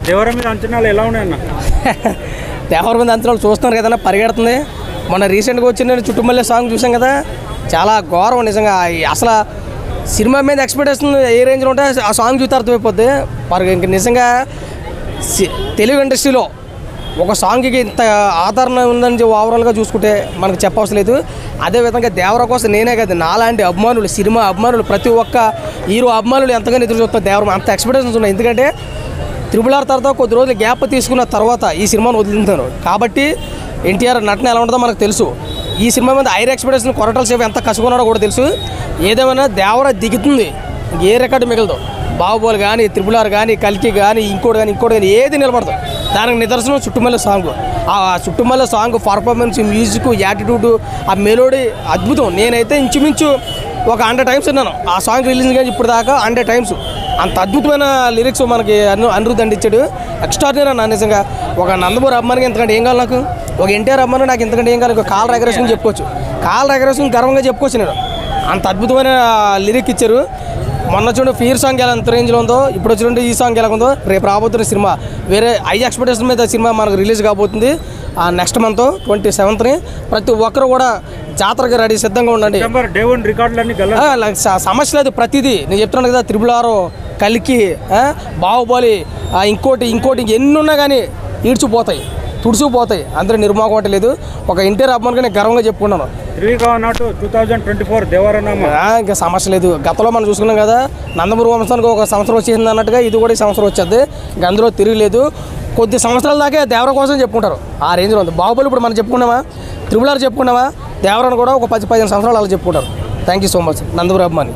దేవరం మీద అంచనాలు ఎలా ఉన్నాయన్న? దేవరం మీద అంచనాలు చూస్తున్నారు కదన్నా, పరిగెడుతుంది. మొన్న రీసెంట్గా వచ్చిన నేను చుట్టుమల్లె సాంగ్ చూసాం కదా, చాలా ఘోరం నిజంగా. అసలు సినిమా మీద ఎక్స్పెక్టేషన్ ఏ రేంజ్లో ఉంటే ఆ సాంగ్ చూస్తే అర్థమైపోద్ది. మరి ఇంక నిజంగా తెలుగు ఇండస్ట్రీలో ఒక సాంగ్కి ఇంత ఆదరణ ఉందని ఓవరాల్గా చూసుకుంటే మనకు చెప్పవసరం లేదు. అదేవిధంగా దేవర కోసం నేనే కదా, నాలాంటి అభిమానులు, సినిమా అభిమానులు, ప్రతి ఒక్క హీరో అభిమానులు ఎంతగానో ఎదురు చూస్తారు. దేవరం అంత ఎక్స్పెక్టేషన్స్ ఉన్నాయి. ఎందుకంటే RRR తర్వాత కొద్ది రోజులు గ్యాప్ తీసుకున్న తర్వాత ఈ సినిమాను వదులుతాను కాబట్టి ఎన్టీఆర్ నటన ఎలా ఉంటుందో మనకు తెలుసు. ఈ సినిమా మీద హైర్ ఎక్స్పెక్టేషన్ కొరటాల శివ ఎంత కసుకున్నాడో కూడా తెలుసు. ఏదేమైనా దేవర దిగుతుంది, ఏ రికార్డు మిగలదు. బాహుబలి కానీ, RRR కానీ, కల్కి కానీ, ఇంకోటి కానీ ఏది నిలబడదు. దానికి నిదర్శనం చుట్టుమల్లె సాంగ్. ఆ చుట్టుమల్లె సాంగ్ పర్ఫార్మెన్స్, మ్యూజిక్, యాటిట్యూడ్, ఆ మెలోడీ అద్భుతం. నేనైతే ఇంచుమించు ఒక 100 టైమ్స్ విన్నాను ఆ సాంగ్ రిలీజ్ కానీ ఇప్పుడు దాకా 100 టైమ్స్. అంత అద్భుతమైన లిరిక్స్ మనకి అనిరుద్ధ్ అందించాడు. ఎక్స్ట్రాడినరీ అన్న నిజంగా. ఒక నందమూరి అభిమానికి ఎంతకంటే ఏం కావాలి నాకు, ఒక ఎన్టీఆర్ అభిమాని నాకు ఎంతకంటే ఏం కావాలి. కాల్ ఎగరేషన్ చెప్పుకోవచ్చు, కాల్ ఎగరేషన్ గర్వంగా చెప్పుకోవచ్చు. నేను అంత అద్భుతమైన లిరిక్ ఇచ్చారు. మొన్న చూడండి ఫీర్ సాంగ్ ఎలా ఎంత రేంజ్లో ఉందో, ఇప్పుడు చూడండి ఈ సాంగ్ ఎలా ఉందో. రేపు రాబోతున్న సినిమా వేరే హై ఎక్స్పెక్టేషన్ మీద సినిమా మనకు రిలీజ్ కాబోతుంది నెక్స్ట్ మంత్ 27th. ప్రతి ఒక్కరు కూడా జాతరకి రెడీ సిద్ధంగా ఉండండి. సమస్య లేదు, ప్రతిదీ నేను చెప్తున్నాను కదా. RRR, కల్కి, బాహుబలి, ఇంకోటి ఎన్ని ఉన్నా కానీ ఈడ్చిపోతాయి, తుడుచుకుపోతాయి. అందరూ నిర్మోహం లేదు. ఒక ఎన్టీఆర్ అభిమానిగా నేను గర్వంగా చెప్పుకున్నాను. 2024 దేవరనామా ఇంకా సమస్య లేదు. గతంలో మనం చూసుకున్నాం కదా, నందమూరి వంశానికి ఒక సంవత్సరం వచ్చేసింది అన్నట్టుగా ఇది కూడా ఈ సంవత్సరం వచ్చేది. ఇంకా అందులో తిరగలేదు. కొద్ది సంవత్సరాల దాకా దేవర కోసం చెప్పుకుంటారు. ఆ రేంజ్లో ఉంది. బాహుబలి ఇప్పుడు మనం చెప్పుకున్నామా, RRR చెప్పుకున్నామా, దేవరని కూడా ఒక 10-15 సంవత్సరాలు అలా చెప్పుకుంటారు. Thank you so much Nandamuri అభిమాని.